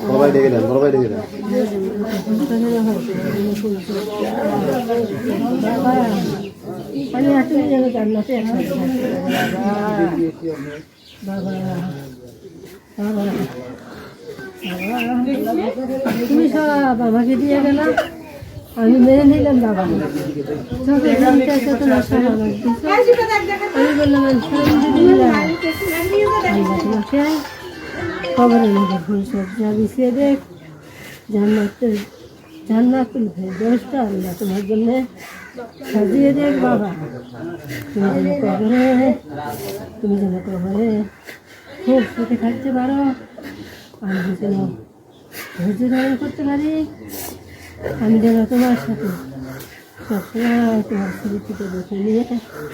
সবাই ডেকে দেন, সবাই ডেকে দেন। তুমি সব আমাকে দিয়ে গেলাম, আমি মেনে নিলাম বাবা। তোমার সব আমার দিছো। আমি বললাম তোমাকে খবরের মধ্যে ফুল সবজা বিছিয়ে দেখ, জান্নাতুল ফেরদৌসটা আল্লাহ তোমার জন্য সাজিয়ে দেখ বাবা। তুমি যেন কবরে খুব সুখে থাকতে পারো, আমি যেন ধৈর্য ধারণ করতে পারি, আমি যেন তোমার সাথে সবসময় তোমার স্মৃতিতে দেখে নিয়ে